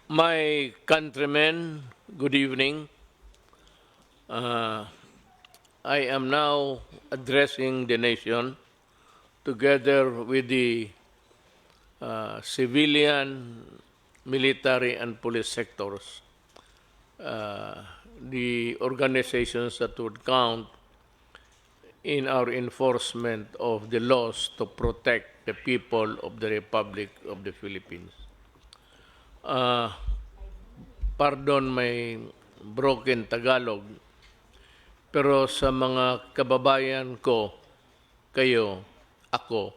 My countrymen, good evening. I am now addressing the nation together with the civilian, military, and police sectors, the organizations that would count in our enforcement of the laws to protect the people of the Republic of the Philippines. Pardon my broken Tagalog, pero sa mga kababayan ko, kayo, ako,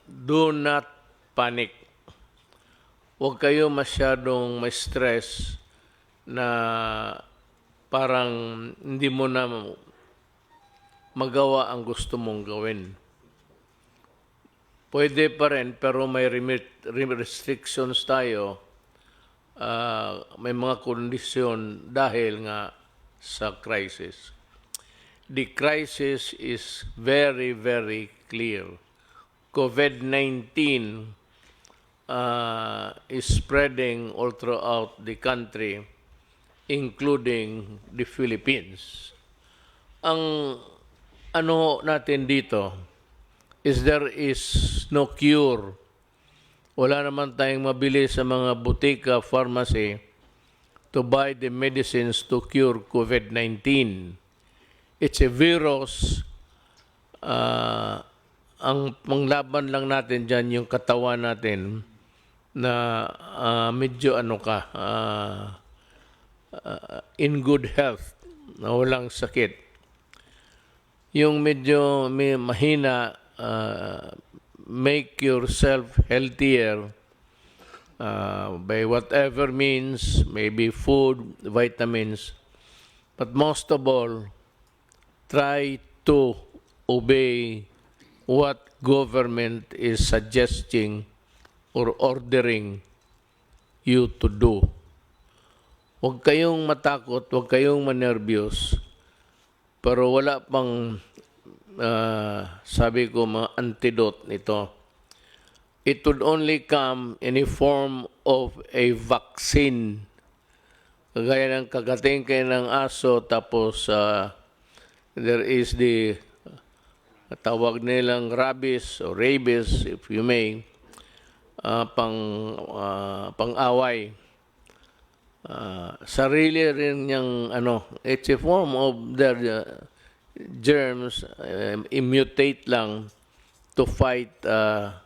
do not panic. Huwag kayo masyadong ma-stress na parang hindi mo na magawa ang gusto mong gawin. Pwede pa rin, pero may restrictions tayo. May mga kondisyon dahil nga sa crisis. The crisis is very, very clear. COVID-19 is spreading all throughout the country, including the Philippines. Ang ano natin dito is there is no cure. Wala naman tayong mabili sa mga butika, pharmacy to buy the medicines to cure COVID-19. It's a virus. Ang panglaban lang natin dyan yung katawan natin na medyo in good health, na walang sakit. Yung medyo may mahina, make yourself healthier by whatever means, maybe food, vitamins, but most of all, try to obey what government is suggesting or ordering you to do. Huwag kayong matakot, huwag kayong manervyos, pero wala pang sabi ko mga antidote nito. It would only come in a form of a vaccine. Kagaya ng kagating kayo ng aso, tapos there is the tawag nilang rabies or rabies, if you may, pang-away. Sarili rin niyang it's a form of their germs, mutate lang to fight, to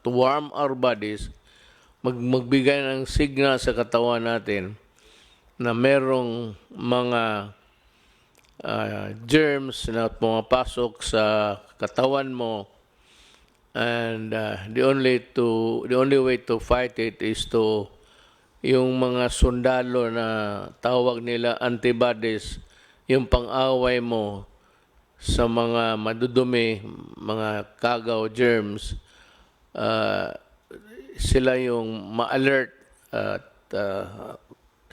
warm our bodies, magbigay ng signal sa katawan natin na merong mga germs na pumapasok sa katawan mo, and the only way to fight it is to yung mga sundalo na tawag nila antibodies, yung pang-away mo sa mga madudumi, mga kagaw, germs, sila yung ma-alert at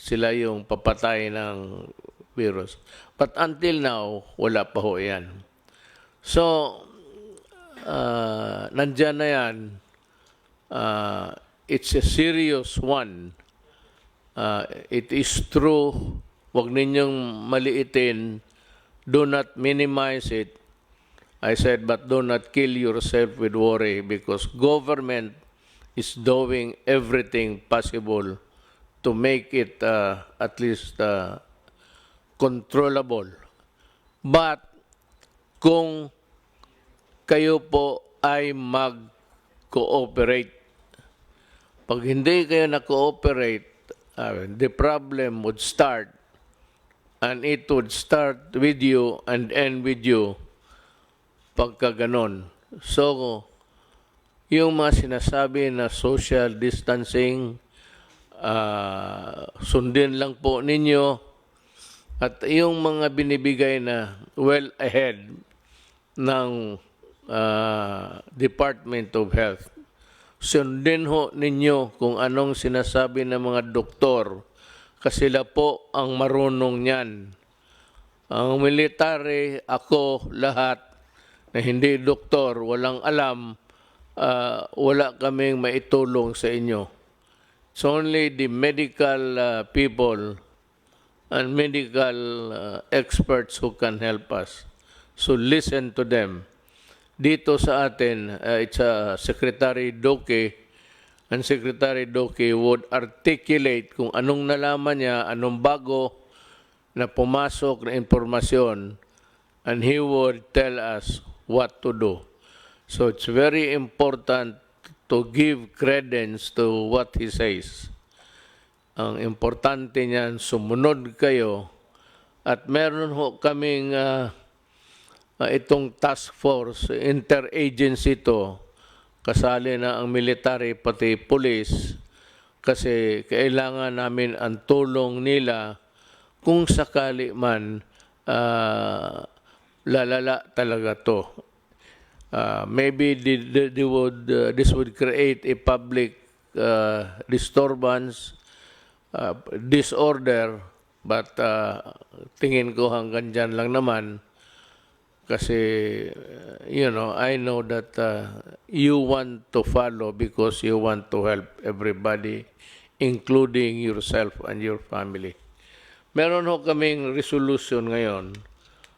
sila yung papatay ng virus. But until now, wala pa ho yan. So, nandyan na yan. It's a serious one. It is true. Huwag ninyong maliitin. Do not minimize it. I said, but do not kill yourself with worry, because government is doing everything possible to make it at least controllable. But kung kayo po ay mag-cooperate, pag hindi kayo na-cooperate, the problem would start, and it would start with you and end with you pagka ganon. So, yung mga sinasabi na social distancing, sundin lang po ninyo, at yung mga binibigay na well ahead ng Department of Health, sundin ho ninyo kung anong sinasabi ng mga doktor, kasi sila po ang marunong niyan. Ang military, ako, lahat, na hindi doktor, walang alam, wala kaming maitulong sa inyo. It's only the medical people and medical experts who can help us. So listen to them. Dito sa atin, it's Secretary Doke, and Secretary Doke would articulate kung anong nalaman niya, anong bago na pumasok na impormasyon, and he would tell us what to do. So it's very important to give credence to what he says. Ang importante niyan, sumunod kayo, at meron ho kaming itong task force, interagency to, kasali na ang military pati police, kasi kailangan namin ang tulong nila kung sakali man lalala talaga to. Maybe this would create a public disturbance, disorder, but tingin ko hanggang dyan lang naman. Kasi, I know that you want to follow because you want to help everybody, including yourself and your family. Meron ho kaming resolution ngayon,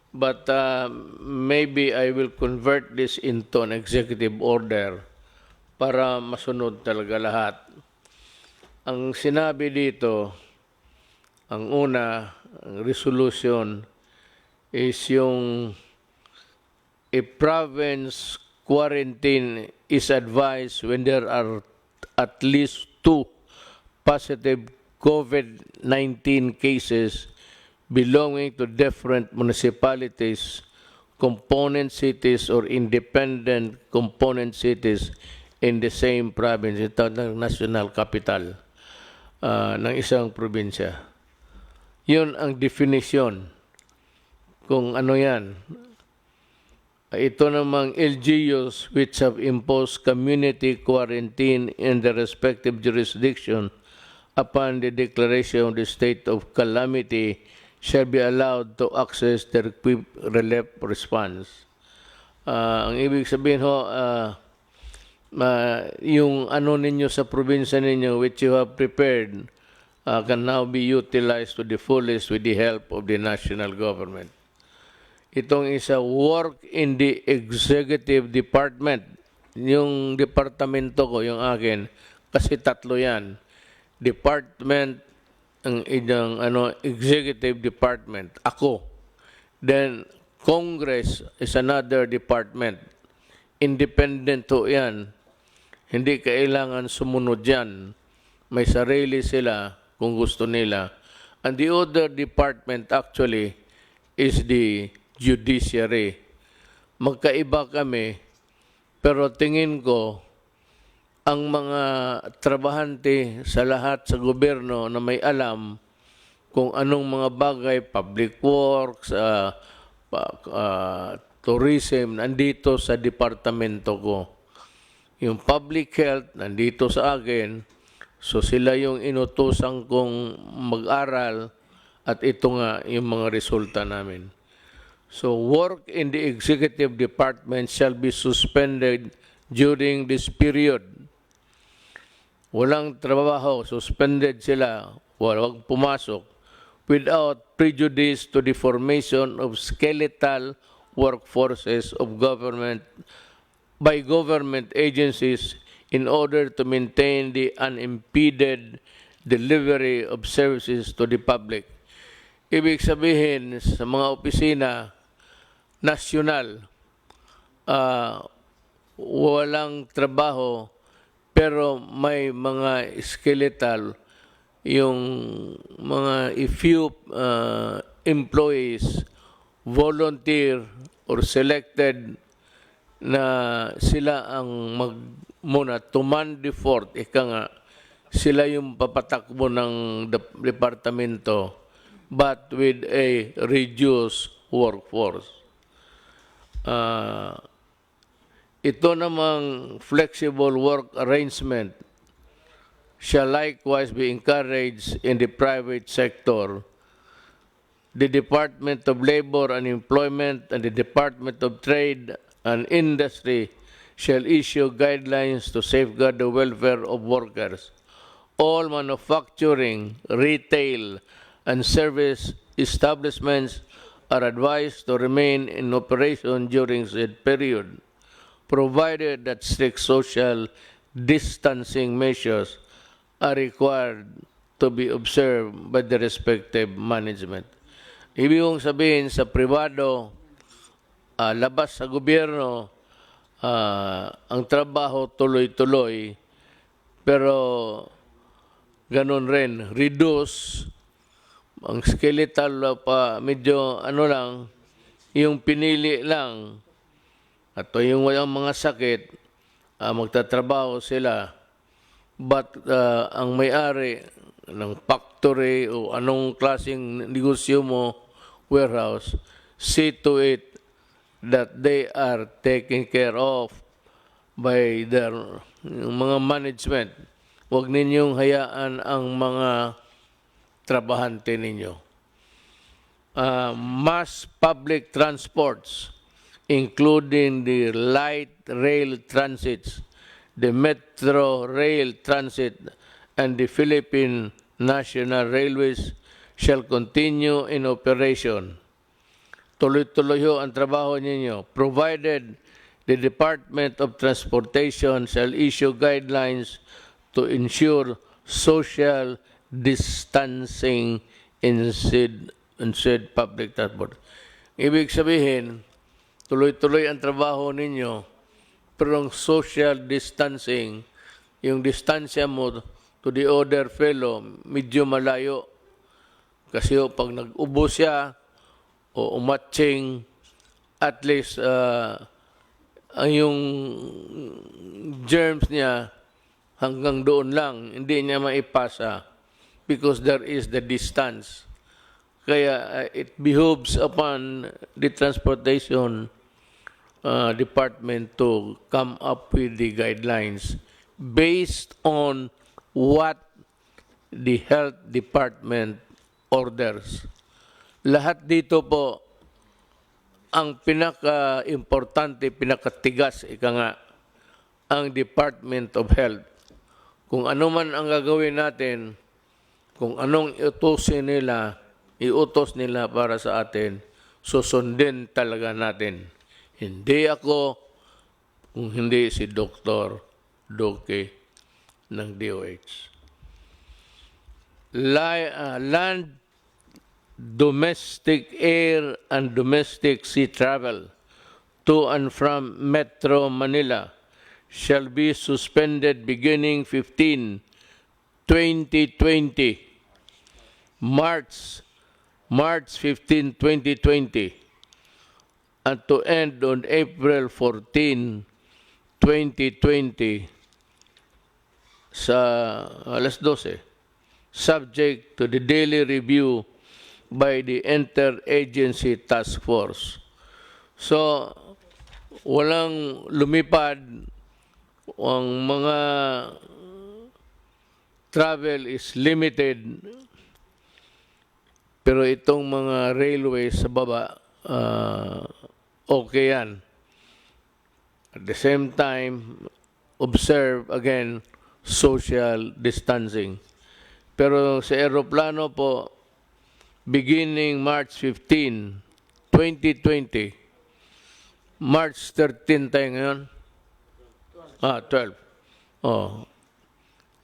but maybe I will convert this into an executive order para masunod talaga lahat. Ang sinabi dito, ang una, ang resolution is yung a province quarantine is advised when there are at least 2 positive COVID-19 cases belonging to different municipalities, component cities, or independent component cities in the same province. Ito ng national capital ng isang probinsya. Yun ang definition kung ano yan. Ito namang LGUs which have imposed community quarantine in the respective jurisdiction upon the declaration of the state of calamity shall be allowed to access their quick relief response. Ang ibig sabihin ho, yung ano ninyo sa probinsya ninyo which you have prepared can now be utilized to the fullest with the help of the national government. Itong isa, work in the executive department. Yung departamento ko, yung akin, kasi tatlo yan. Department, ang executive department, ako. Then, Congress is another department. Independent to yan. Hindi kailangan sumunod yan. May sarili sila kung gusto nila. And the other department actually is the judiciary. Magkaiba kami, pero tingin ko, ang mga trabahante sa lahat sa gobyerno na may alam kung anong mga bagay, public works, tourism, nandito sa departamento ko. Yung public health, nandito sa akin, so sila yung inutusan kong mag-aral, at ito nga yung mga resulta namin. So work in the executive department shall be suspended during this period. Walang trabaho, suspended sila, walang pumasok, without prejudice to the formation of skeletal workforces of government by government agencies in order to maintain the unimpeded delivery of services to the public. Ibig sabihin sa mga opisina nasyonal, walang trabaho, pero may mga skeletal, yung mga few employees, volunteer or selected na sila ang muna command the fort, ika nga, sila yung papatakbo ng departamento, but with a reduced workforce. Ito namang flexible work arrangement shall likewise be encouraged in the private sector. The Department of Labor and Employment and the Department of Trade and Industry shall issue guidelines to safeguard the welfare of workers. all manufacturing, retail, and service establishments are advised to remain in operation during said period, provided that strict social distancing measures are required to be observed by the respective management. Ibig kong sabihin sa privado, labas sa gobyerno, ang trabaho tuloy-tuloy, pero ganun rin, reduce, ang skeletal pa medyo ano lang, yung pinili lang, at yung walang mga sakit, magtatrabaho sila. But ang may-ari ng factory o anong klaseng negosyo mo, warehouse, see to it that they are taken care of by their mga management. Huwag ninyong hayaan ang mga trabahante ninyo. Mass public transports, including the light rail transits, the metro rail transit, and the Philippine National Railways shall continue in operation. Tuloy-tuloy ho ang trabaho ninyo, provided the Department of Transportation shall issue guidelines to ensure social distancing in said public transport. Ibig sabihin, tuloy-tuloy ang trabaho ninyo, pero ang social distancing, yung distansya mo to the other fellow, medyo malayo. Kasi pag nag-ubo siya, o umatching, at least yung germs niya hanggang doon lang, hindi niya maipasa because there is the distance. Kaya it behooves upon the transportation department to come up with the guidelines based on what the health department orders. Lahat dito po, ang pinaka-importante, pinakatigas, ika nga, ang Department of Health. Kung ano man ang gagawin natin, kung anong iutos nila para sa atin, susundin talaga natin. Hindi ako, kung hindi si Dr. Doke ng DOH. Land, domestic air, and domestic sea travel to and from Metro Manila shall be suspended beginning 15, 2020, March 15, 2020, and to end on April 14, 2020 sa alas 12, subject to the daily review by the Interagency Task Force. So, walang lumipad, ang mga travel is limited, pero itong mga railways sa baba, okay yan. At the same time, observe again social distancing. Pero sa aeroplano po, beginning March 15, 2020, March 13 tayo ngayon? 12.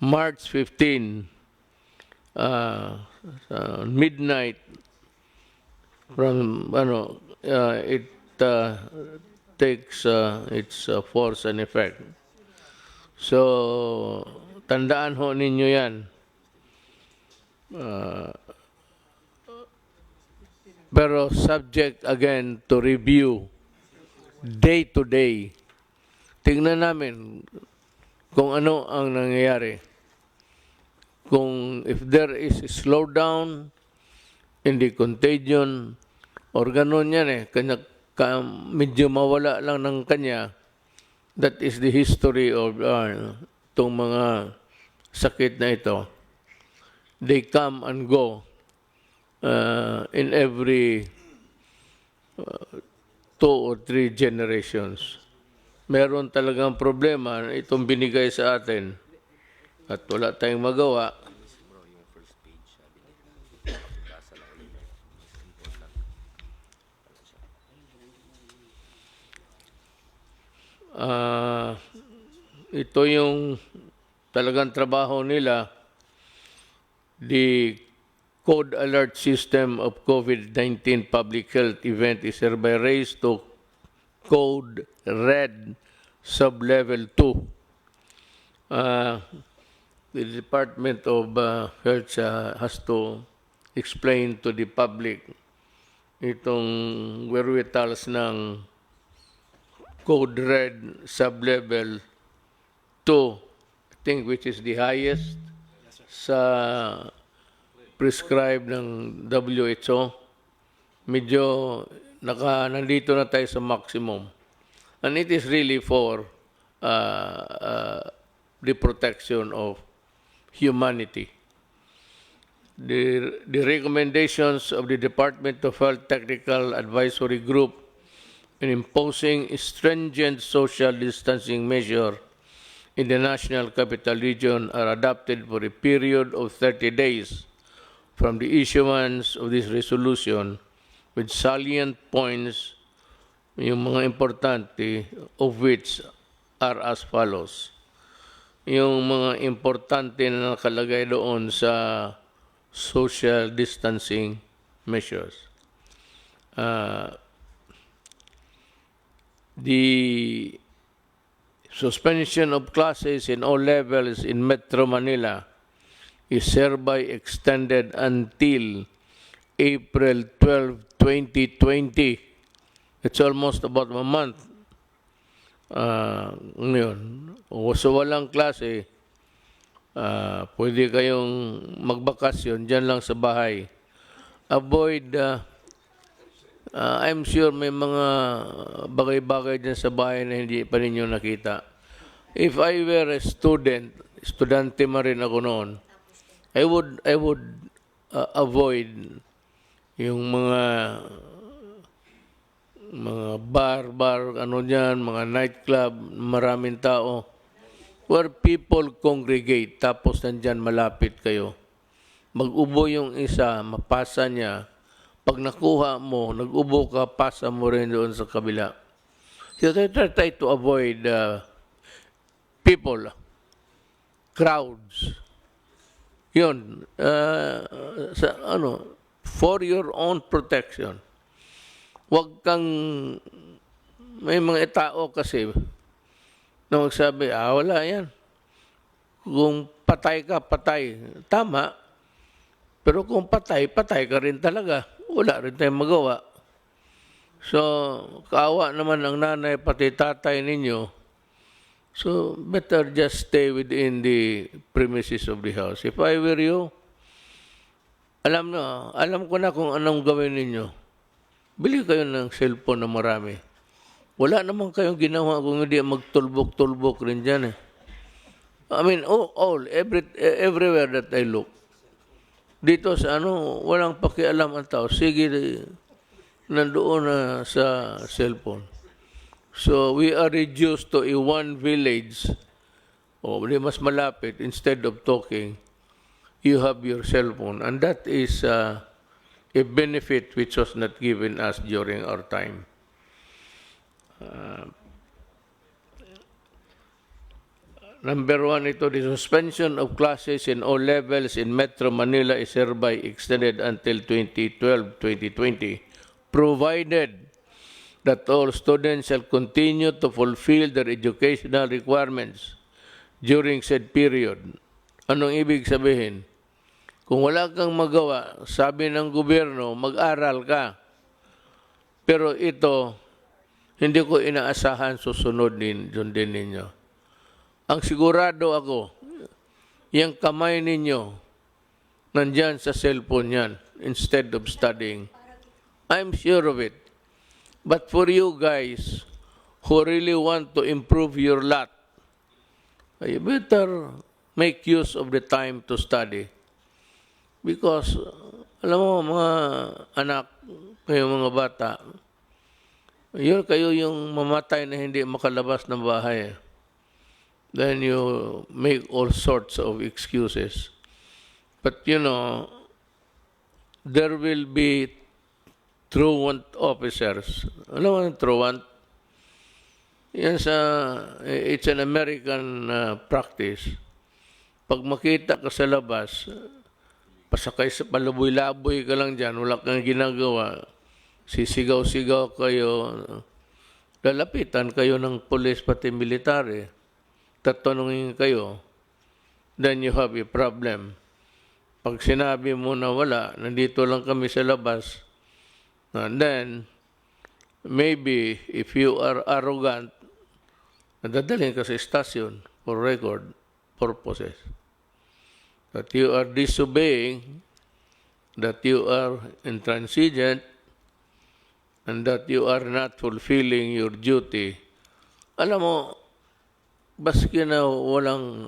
March 15, midnight, from, it takes its force and effect. So, tandaan ho ninyo yan. Pero subject again to review day to day. Tingnan namin kung ano ang nangyayari. Kung if there is a slowdown in the contagion, or ganun yan medyo mawala lang ng kanya, that is the history of itong mga sakit na ito. They come and go in every 2 or 3 generations. Meron talagang problema itong binigay sa atin at wala tayong magawa, ito yung talagang trabaho nila. The Code Alert System of COVID-19 Public Health Event is hereby raised to Code Red Sublevel 2. The Department of Health has to explain to the public itong wherewithals ng Code Red Sublevel 2, I think, which is the highest sa prescribed ng WHO. Medyo nandito na tayo sa maximum. And it is really for the protection of humanity. The recommendations of the Department of Health Technical Advisory Group in imposing stringent social distancing measure in the National Capital Region are adopted for a period of 30 days from the issuance of this resolution, with salient points, yung mga importante, of which are as follows. Yung mga importante na nakalagay doon sa social distancing measures. The suspension of classes in all levels in Metro Manila is hereby extended until April 12, 2020. It's almost about a month. Ngayon, so walang klase, pwede kayong magbakasyon dyan lang sa bahay. Avoid, I'm sure may mga bagay-bagay dyan sa bahay na hindi pa ninyo nakita. If I were a student, estudyante ma rin ako noon, I would avoid yung mga bar, ano dyan, mga nightclub, maraming tao, where people congregate, tapos nandyan malapit kayo. Mag-ubo yung isa, mapasa niya. Pag nakuha mo, nag-ubo ka, pasa mo rin doon sa kabila. So try to avoid people, crowds. Yun, for your own protection. Huwag kang, may mga tao kasi na magsabi, wala yan. Kung patay ka, patay. Tama. Pero kung patay ka rin talaga. Wala rin tayong magawa. So, kaawa naman ang nanay pati tatay ninyo. So, better just stay within the premises of the house. If I were you, alam ko na kung anong gawin ninyo. Bili kayo ng cellphone na marami. Wala naman kayong ginawa kung hindi magtulbok-tulbok rin dyan eh. I mean, everywhere that I look. Dito sa walang pakialam ang tao. Sige, nandoon na sa cellphone. So, we are reduced to a one village. Di mas malapit. Instead of talking, you have your cellphone. And that is a benefit which was not given us during our time. Number 1, the suspension of classes in all levels in Metro Manila is hereby extended until 2012-2020, provided that all students shall continue to fulfill their educational requirements during said period. Anong ibig sabihin? Kung wala kang magawa, sabi ng gobyerno, mag-aral ka. Pero ito, hindi ko inaasahan susunod din ninyo. Ang sigurado ako, yung kamay ninyo, nandyan sa cellphone yan, instead of studying. I'm sure of it. But for you guys who really want to improve your lot, you better make use of the time to study. Because, alam mo, mga anak, kayo mga bata, kayo yung mamatay na hindi makalabas ng bahay. then you make all sorts of excuses. But you know, there will be truant officers. Alam mo ang truant? Yan it's an American practice. Pag makita ka sa labas, pasakay sa palaboy-laboy ka lang dyan, wala kang ginagawa, sisigaw-sigaw kayo, lalapitan kayo ng pulis pati military, tatanungin kayo, then you have a problem. Pag sinabi mo na wala, nandito lang kami sa labas, and then, maybe, if you are arrogant, nadadalhin ka sa stasyon for record purposes. That you are disobeying, that you are intransigent, and that you are not fulfilling your duty. Alam mo, baski na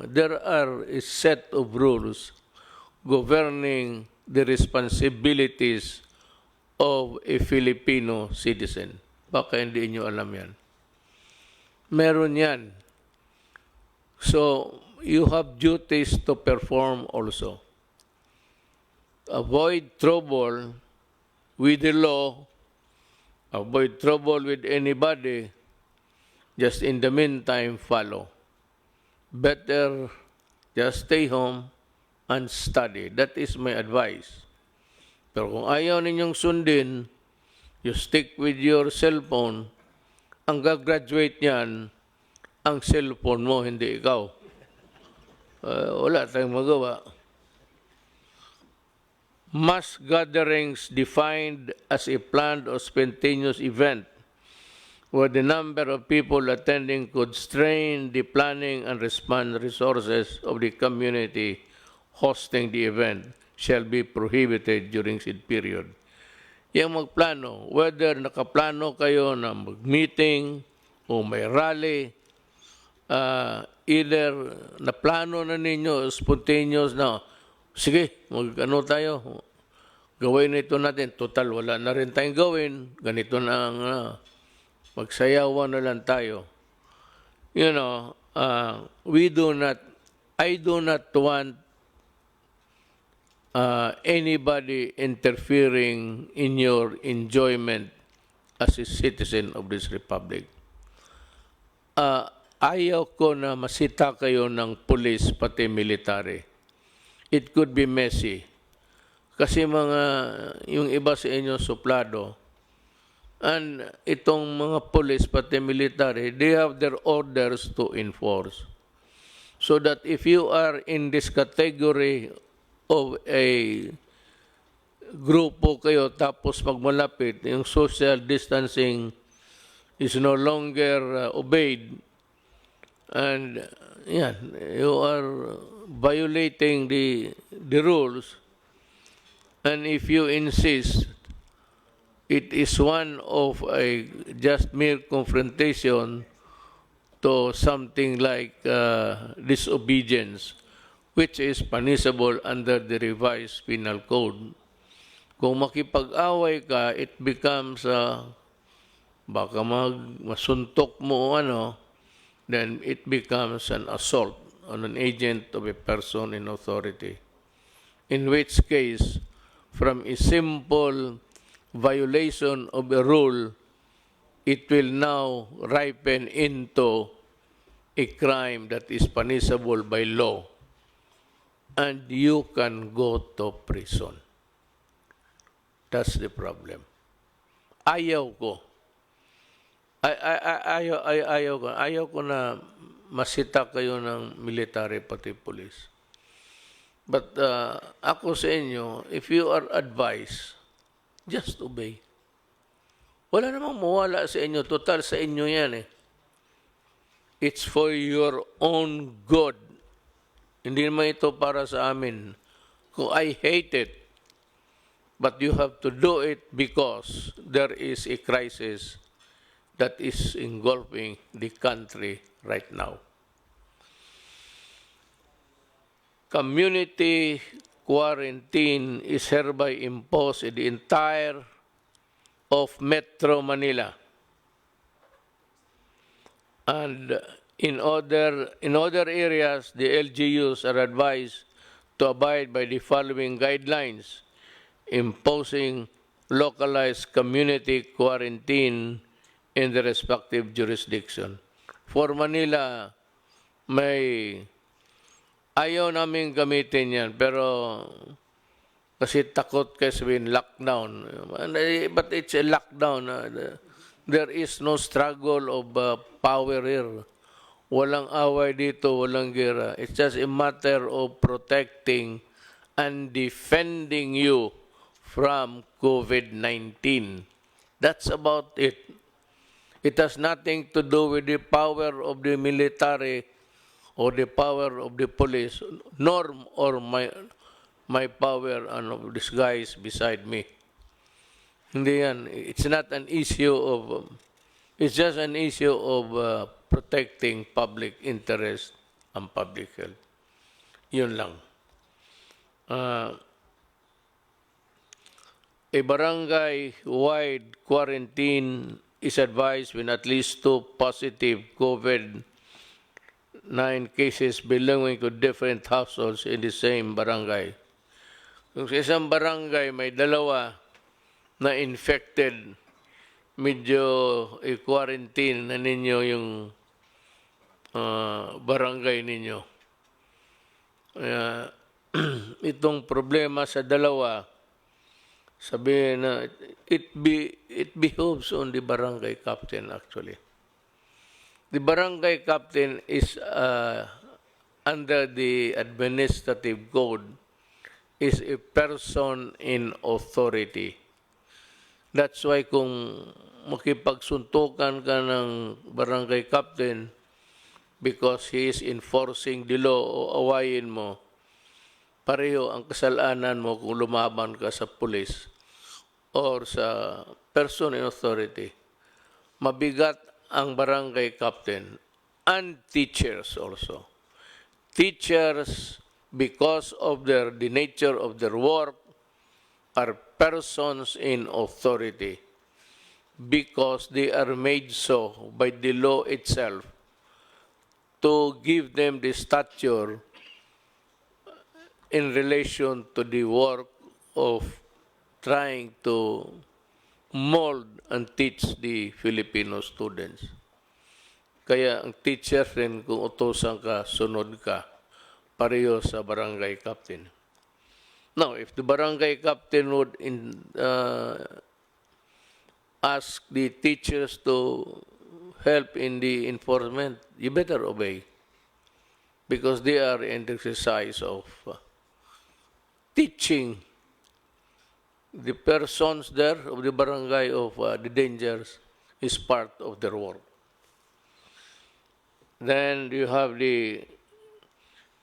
there are a set of rules governing the responsibilities of a Filipino citizen. Baka hindi nyo alam yan. Meron yan. So, you have duties to perform also. Avoid trouble with the law, avoid trouble with anybody, just in the meantime, follow. Better just stay home and study. That is my advice. Pero kung ayaw ninyong sundin, you stick with your cellphone, ang gagraduate niyan, ang cellphone mo, hindi ikaw. Wala tayong magawa. Mass gatherings defined as a planned or spontaneous event where the number of people attending could strain the planning and response resources of the community hosting the event shall be prohibited during said period. Yung magplano, whether nakaplano kayo na mag-meeting o may rally, either naplano na ninyo, spontaneous na, sige, mag-ano tayo, gawin ito natin, total, wala na rin tayong gawin, ganito na ang magsayawan na lang tayo. You know, I do not want anybody interfering in your enjoyment as a citizen of this republic. Ayaw ko na masita kayo ng police pati military. It could be messy. Kasi yung iba sa inyo suplado, and itong mga police pati military, they have their orders to enforce. So that if you are in this category of a grupo kayo tapos magmalapit, yung social distancing is no longer obeyed, and you are violating the rules, and if you insist, it is one of a just mere confrontation to something like disobedience, which is punishable under the revised penal code. Kung makipag-away ka, it becomes, baka masuntok mo then it becomes an assault on an agent of a person in authority. In which case, from a simple violation of a rule, it will now ripen into a crime that is punishable by law. And you can go to prison. That's the problem. Ayaw ko. Ayaw ko na masita kayo ng military pati police. But ako sa inyo, if you are advised, just obey. Wala namang mawala sa inyo. Total sa inyo yan eh. It's for your own good. Hindi naman ito para sa amin. Kung I hate it, but you have to do it because there is a crisis that is engulfing the country right now. Community quarantine is hereby imposed in the entire of Metro Manila and In other areas, the LGUs are advised to abide by the following guidelines, imposing localized community quarantine in the respective jurisdiction. For Manila, may ayaw namin gamitin yan, pero kasi takot kayo sabihin lockdown. But it's a lockdown. There is no struggle of power here. Walang away dito, walang gera. It's just a matter of protecting and defending you from COVID-19. That's about it. It has nothing to do with the power of the military or the power of the police, nor or my power of this guys beside me. Hindi yan. It's not an issue of, it's just an issue of protecting public interest and public health. Yun lang. A barangay-wide quarantine is advised when at least 2 positive COVID-19 cases belonging to different households in the same barangay. Kung sa isang barangay may 2 na infected, medyo i-quarantine na ninyo yung barangay ninyo. Itong problema sa 2, sabihin na it behoves on the barangay captain actually. The barangay captain is under the administrative code is a person in authority. That's why kung makipagsuntukan ka ng barangay captain because he is enforcing the law o awayin mo, pareho ang kasalanan mo kung lumaban ka sa police or sa person in authority. Mabigat ang barangay captain and teachers also. Teachers, because of the nature of their work, are persons in authority because they are made so by the law itself to give them the stature in relation to the work of trying to mold and teach the Filipino students. Kaya ang teacher rin, kung utosan ka, sunod ka, pareho sa barangay captain. Now, if the barangay captain would ask the teachers to help in the enforcement, you better obey because they are in the exercise of teaching the persons there of the barangay of the dangers is part of their work. Then you have a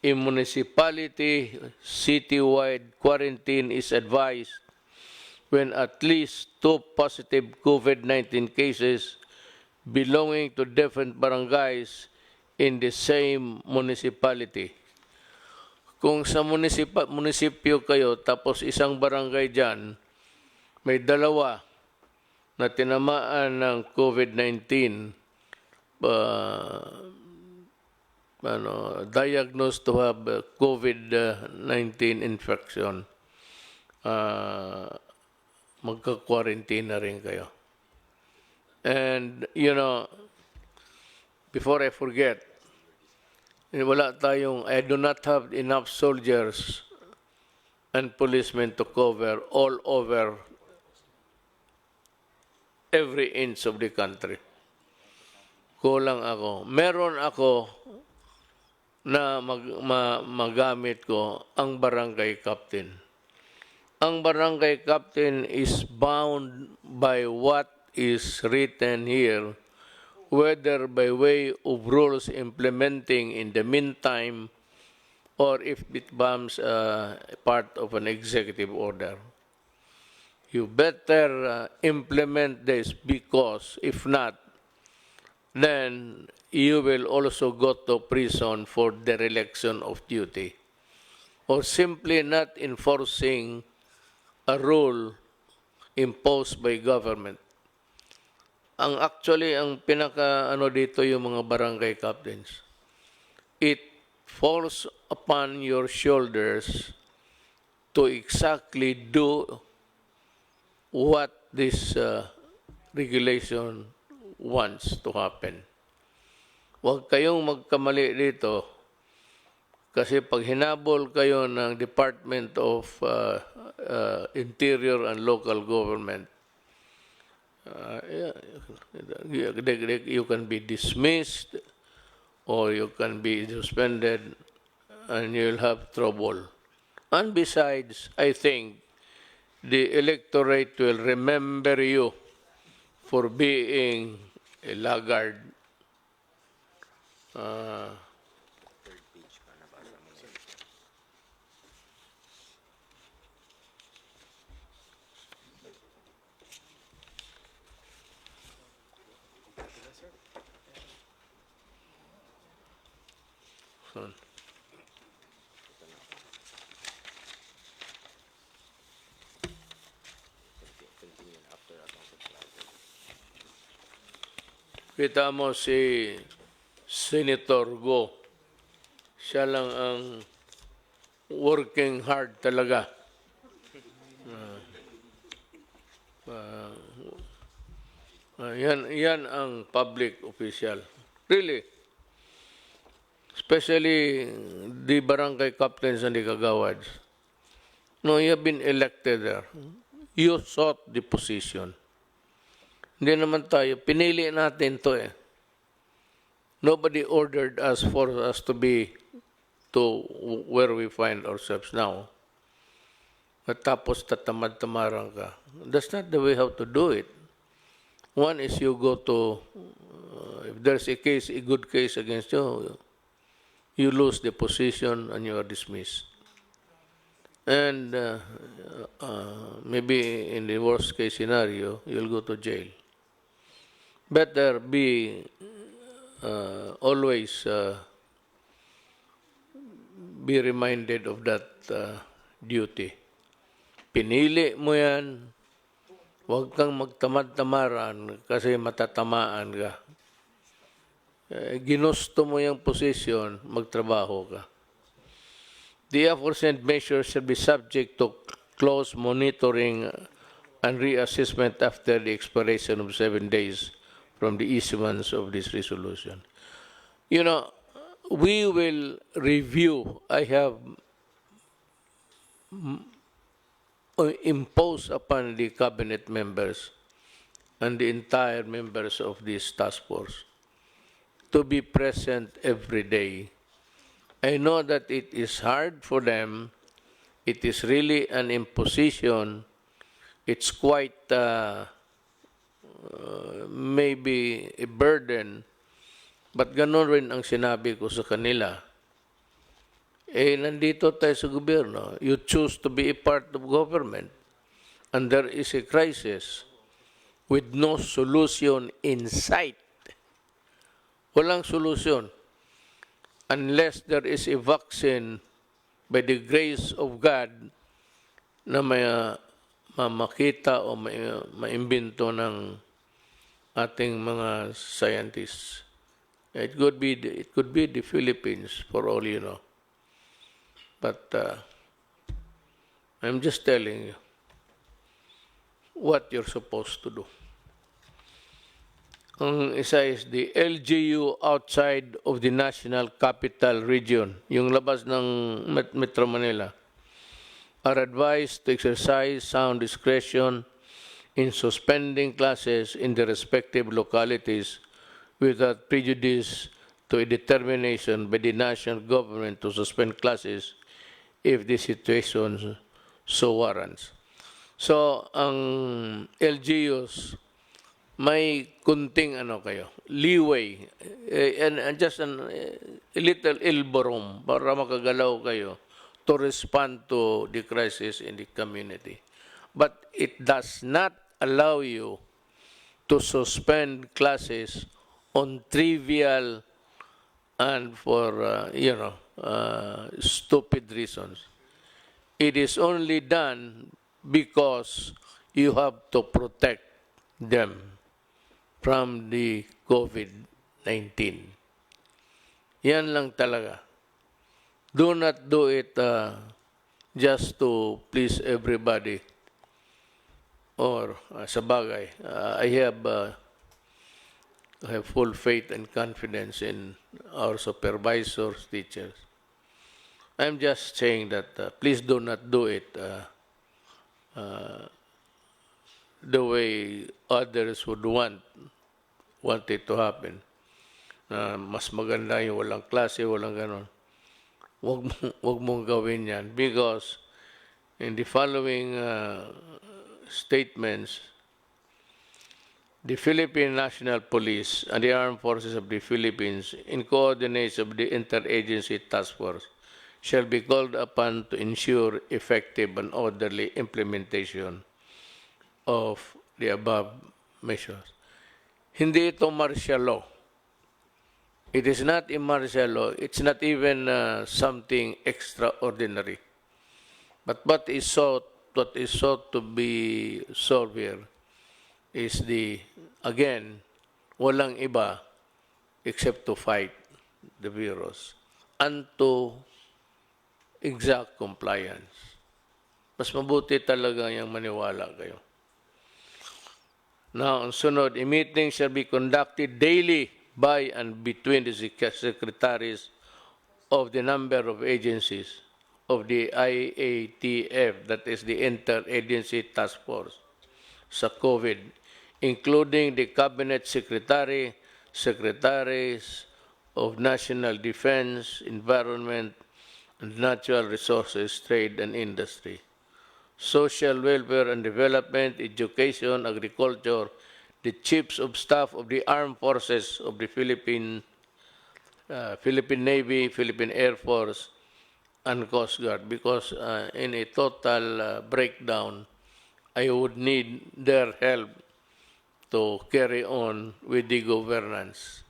municipality citywide quarantine is advised when at least 2 positive COVID-19 cases belonging to different barangays in the same municipality. Kung sa munisipyo kayo tapos isang barangay dyan, may 2 na tinamaan ng COVID-19, diagnosed to have COVID-19 infection, magka-quarantine na rin kayo. And, before I forget, I do not have enough soldiers and policemen to cover all over every inch of the country. Kulang ako. Meron ako na magamit ko ang barangay captain. Ang barangay captain is bound by what is written here, whether by way of rules implementing in the meantime or if it becomes part of an executive order. You better implement this because if not, then you will also go to prison for dereliction of duty or simply not enforcing a rule imposed by government. ang pinaka ano dito yung mga barangay captains. It falls upon your shoulders to exactly do what this regulation wants to happen. Huwag kayong magkamali dito kasi pag hinabol kayo ng Department of Interior and Local Government, you can be dismissed or you can be suspended and you'll have trouble. And besides, I think the electorate will remember you for being a laggard. Kita mo si Senator Go. Siya lang ang working hard talaga. Yan ang public official. Really. Especially the barangay captains and the kagawads. No, you have been elected there. You sought the position. Hindi naman tayo, pinili natin to eh. Nobody ordered us for us to be to where we find ourselves now. At tapos tatamad-tamarang ka. That's not the way how to do it. One is you go to, if there's a case, a good case against you, you lose the position and you are dismissed. And maybe in the worst case scenario, you'll go to jail. Better be always be reminded of that duty. Pinili mo yan, huwag kang magtamad-tamaran kasi matatamaan ka. Ginusto mo yung position, magtrabaho ka. The aforesaid measures shall be subject to close monitoring and reassessment after the expiration of 7 days from the issuance of this resolution. You know, we will review, I have imposed upon the cabinet members and the entire members of this task force to be present every day. I know that it is hard for them. It is really an imposition. It's quite maybe a burden. But ganon rin ang sinabi ko sa kanila. Eh, nandito tayo sa gobyerno. You choose to be a part of government. And there is a crisis with no solution in sight. Walang solution. Unless there is a vaccine by the grace of God na may makita o maimbento ng ating mga scientists. It could be the Philippines for all you know. But I'm just telling you what you're supposed to do. Ang isa is the LGU outside of the National Capital Region, yung labas ng Metro Manila, are advised to exercise sound discretion in suspending classes in the respective localities without prejudice to a determination by the national government to suspend classes if the situation so warrants. So, ang LGUs, may kunting leeway, and just a little elbow room para makagalaw kayo to respond to the crisis in the community. But it does not allow you to suspend classes on trivial and for, stupid reasons. It is only done because you have to protect them from the COVID-19. Yan lang talaga. Do not do it just to please everybody. Or sa bagay, I have full faith and confidence in our supervisors, teachers. I'm just saying that please do not do it the way others would want it to happen. Mas maganda yung walang klase, walang ganon. Wag mong gawin yan because in the following statements, the Philippine National Police and the Armed Forces of the Philippines, in coordination with the Interagency Task Force, shall be called upon to ensure effective and orderly implementation of the above measures. Hindi ito martial law. It is not a martial law. It's not even something extraordinary. But what is sought to be solved here is again, walang iba except to fight the virus and to exact compliance. Mas mabuti talaga yung maniwala kayo. Now, ang sunod, a meeting shall be conducted daily by and between the secretaries of the number of agencies of the IATF, that is the Interagency Task Force, sa COVID, including the Cabinet Secretary, Secretaries of National Defense, Environment, and Natural Resources, Trade and Industry, Social Welfare and Development, Education, Agriculture, the Chiefs of Staff of the Armed Forces of the Philippine Navy, Philippine Air Force, and Coast Guard, because in a total breakdown, I would need their help to carry on with the governance.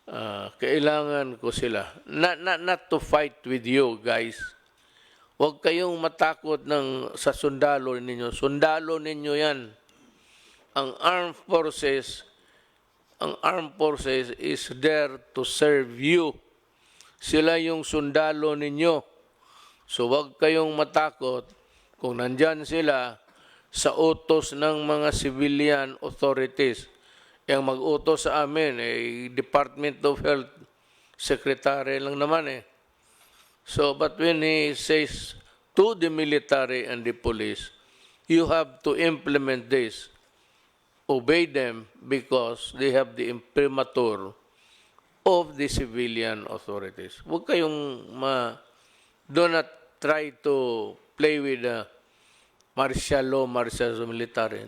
Kailangan ko sila. Not to fight with you guys. Huwag kayong matakot sa sundalo ninyo. Sundalo ninyo yan. Ang armed forces is there to serve you. Sila yung sundalo ninyo. So huwag kayong matakot kung nandyan sila sa utos ng mga civilian authorities. Yung mag-utos sa amin, Department of Health Secretary lang naman eh. So, but when he says to the military and the police, you have to implement this. Obey them because they have the imprimatur of the civilian authorities. Huwag kayong do not try to play with martial law, military.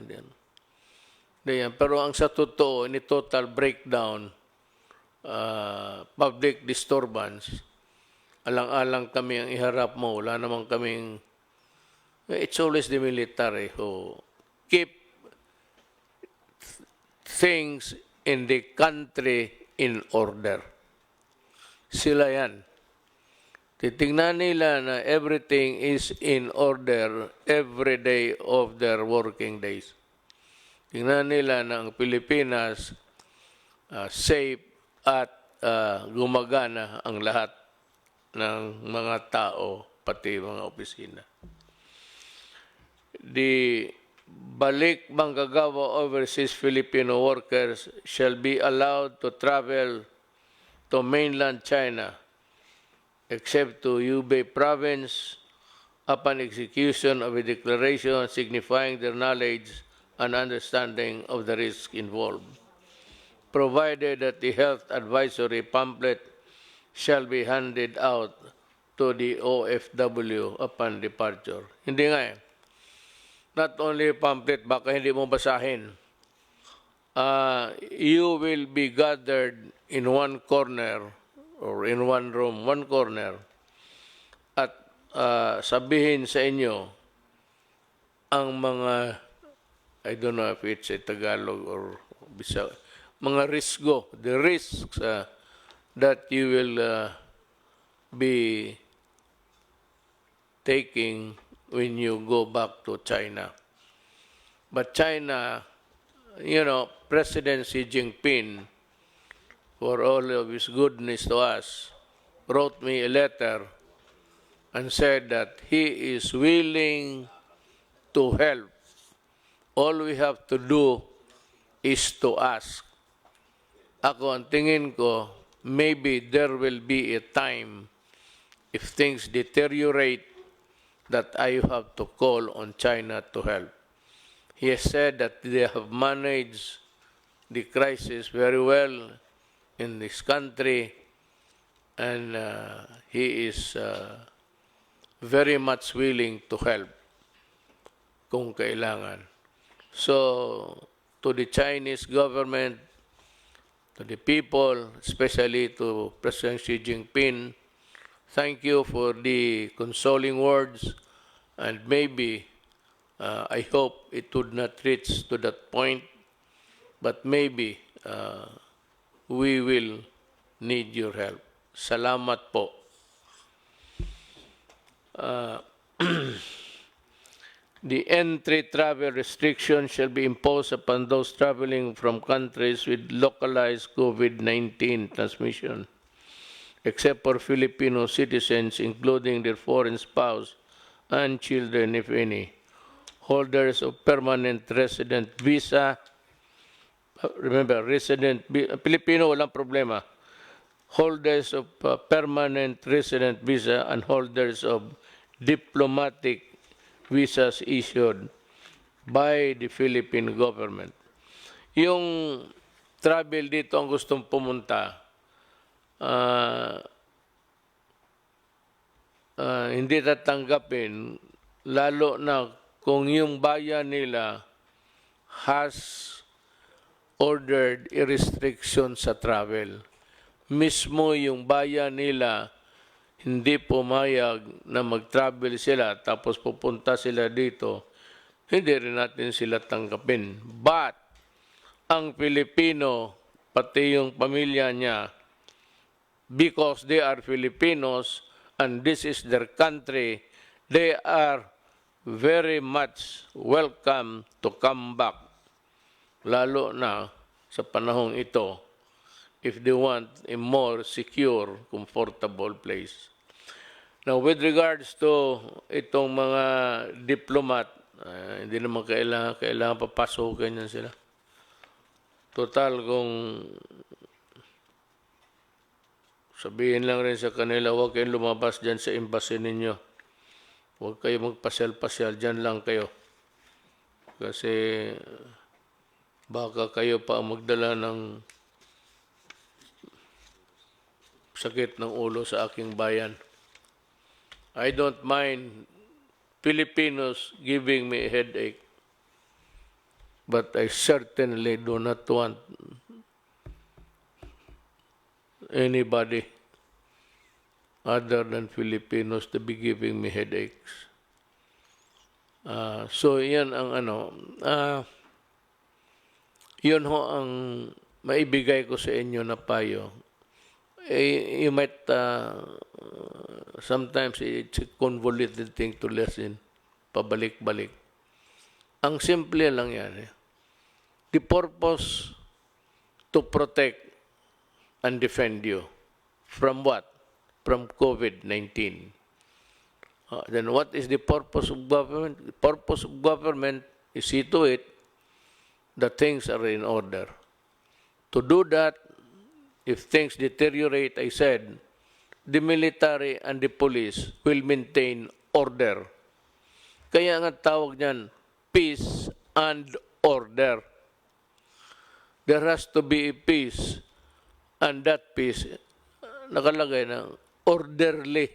Pero ang sa totoo, in total breakdown, public disturbance, alang-alang kami ang iharap mo. Wala naman kaming, it's always the military who keep things in the country in order. Sila yan. Titingnan nila na everything is in order every day of their working days. Tingnan nila na ang Pilipinas safe at gumagana ang lahat ng mga tao, pati mga opisina. The balik manggagawa overseas Filipino workers shall be allowed to travel to mainland China except to Hubei province upon execution of a declaration signifying their knowledge and understanding of the risk involved, provided that the health advisory pamphlet shall be handed out to the OFW upon departure. Hindi nga eh. Not only pamphlet, baka hindi mo basahin. You will be gathered in one corner or in one room, one corner, at sabihin sa inyo ang mga, I don't know if it's a Tagalog or Bisaya, mga risgo, the risks that you will be taking when you go back to China. But China President Xi Jinping, for all of his goodness to us, wrote me a letter and said that he is willing to help. All we have to do is to ask. Ako, ang tingin ko, maybe there will be a time if things deteriorate that I have to call on China to help. He has said that they have managed the crisis very well in this country, and he is very much willing to help kung kailangan. So, to the Chinese government, to the people, especially to President Xi Jinping, thank you for the consoling words, and maybe, I hope it would not reach to that point, but maybe we will need your help. Salamat po. The entry travel restriction shall be imposed upon those traveling from countries with localized COVID-19 transmission, except for Filipino citizens, including their foreign spouse and children, if any, holders of permanent resident visa. Remember, Filipino, walang problema. Holders of permanent resident visa and holders of diplomatic visas issued by the Philippine government. Yung travel dito ang gustong pumunta, hindi tatanggapin, lalo na kung yung bayan nila has ordered a restriction sa travel. Mismo yung bayan nila hindi pumayag na mag-travel sila tapos pupunta sila dito, hindi rin natin sila tanggapin. But, ang Pilipino, pati yung pamilya niya, because they are Filipinos and this is their country, they are very much welcome to come back. Lalo na sa panahong ito, if they want a more secure, comfortable place. Now, with regards to itong mga diplomat, hindi naman kailangan papasukin yan sila. Total, kung sabihin lang rin sa kanila, huwag kayong lumabas dyan sa embassy ninyo. Huwag kayo magpasyal-pasyal, dyan lang kayo. Kasi baka kayo pa ang magdala ng sakit ng ulo sa aking bayan. I don't mind Filipinos giving me a headache, but I certainly do not want anybody other than Filipinos to be giving me headaches. So yan ang yun ho ang maibigay ko sa inyo na payo. You might, sometimes it's a convoluted thing to listen, pabalik-balik. Ang simple lang yan. The purpose to protect and defend you. From what? From COVID-19. Then what is the purpose of government? The purpose of government is see to it that things are in order. To do that, if things deteriorate, I said, the military and the police will maintain order. Kaya nga tawag niyan, peace and order. There has to be a peace, and that peace, nakalagay na, orderly.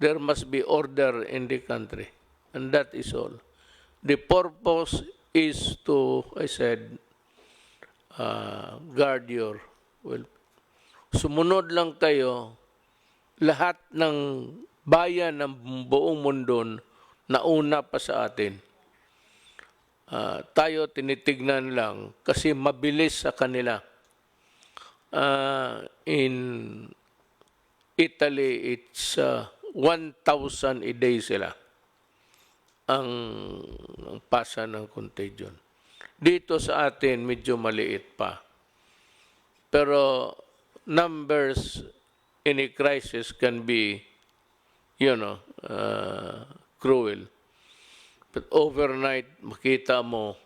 There must be order in the country, and that is all. The purpose is to, I said, guard your well, sumunod lang kayo, lahat ng bayan ng buong mundo nauna pa sa atin. Tayo tinitignan lang kasi mabilis sa kanila. In Italy, it's 1,000 a day sila ang pasa ng contagion. Dito sa atin, medyo maliit pa. Pero numbers in a crisis can be, cruel. But overnight, makita mo,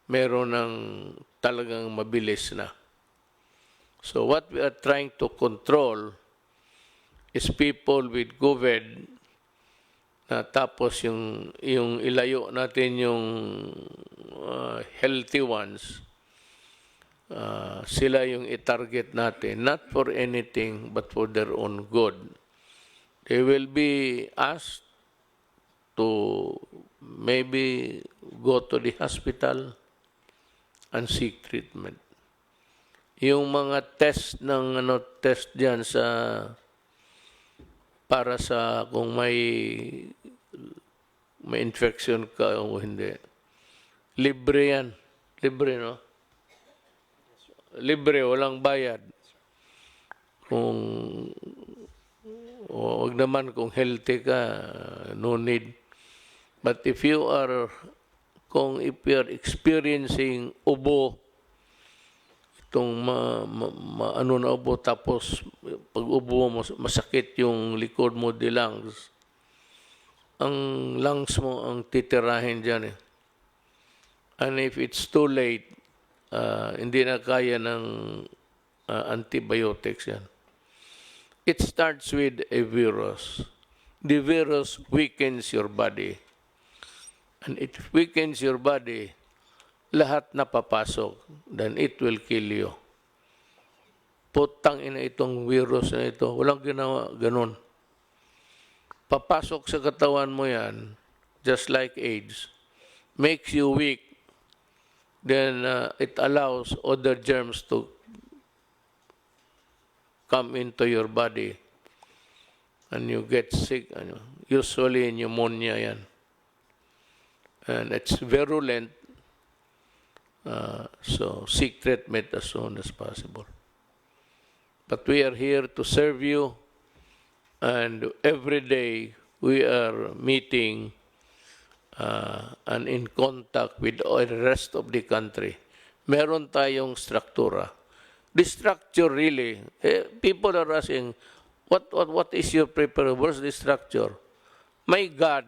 meron ng talagang mabilis na. So what we are trying to control is people with COVID na tapos yung ilayo natin yung healthy ones, sila yung i-target natin, not for anything but for their own good. They will be asked to maybe go to the hospital and seek treatment. Yung mga test ng test diyan sa para sa kung may infection ka o hindi. Libre yan. Libre, no? Libre, walang bayad. Wag naman kung healthy ka, no need. But if you are experiencing ubo, itong na ubo, tapos pag ubo mo, masakit yung likod mo, the lungs. Ang lungs mo ang titirahin dyan eh. And if it's too late, hindi na kaya ng antibiotics yan. It starts with a virus. The virus weakens your body. And it weakens your body, lahat na papasok, then it will kill you. Putang ina itong virus na ito, walang ginawa, ganun. Papasok sa katawan mo yan, just like AIDS, makes you weak, then it allows other germs to come into your body, and you get sick, usually pneumonia yan. And it's virulent, so seek treatment as soon as possible. But we are here to serve you, and every day we are meeting and in contact with the rest of the country. Meron tayong struktura. The structure really, people are asking, what is your preparation? Where's the structure? My God,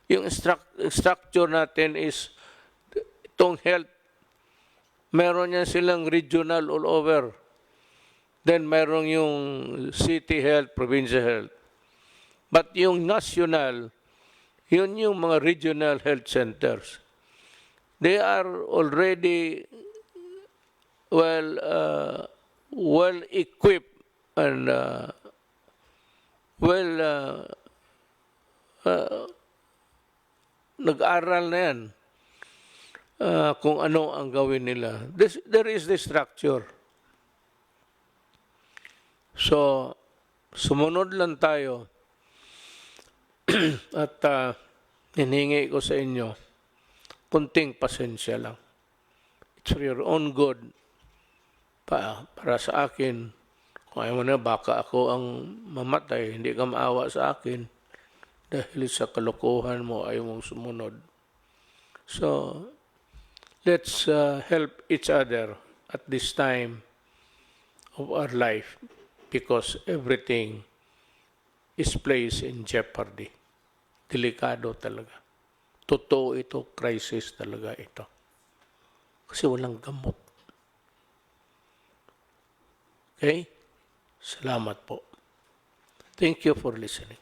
yung structure natin is itong health. Meron yan silang regional all over. Then meron yung city health, provincial health. But yung national, yun yung mga regional health centers. They are already well equipped and nag-aral na yan kung ano ang gawin nila. There is the structure. So, sumunod lang tayo at hiningi ko sa inyo, kunting pasensya lang. It's for your own good. Para sa akin, kung ayaw mo na, baka ako ang mamatay, hindi ka maawa sa akin dahil sa kalokohan mo ayaw mong sumunod. So, let's help each other at this time of our life because everything is placed in jeopardy. Delikado talaga. Totoo ito, crisis talaga ito. Kasi walang gamot. Okay? Salamat po. Thank you for listening.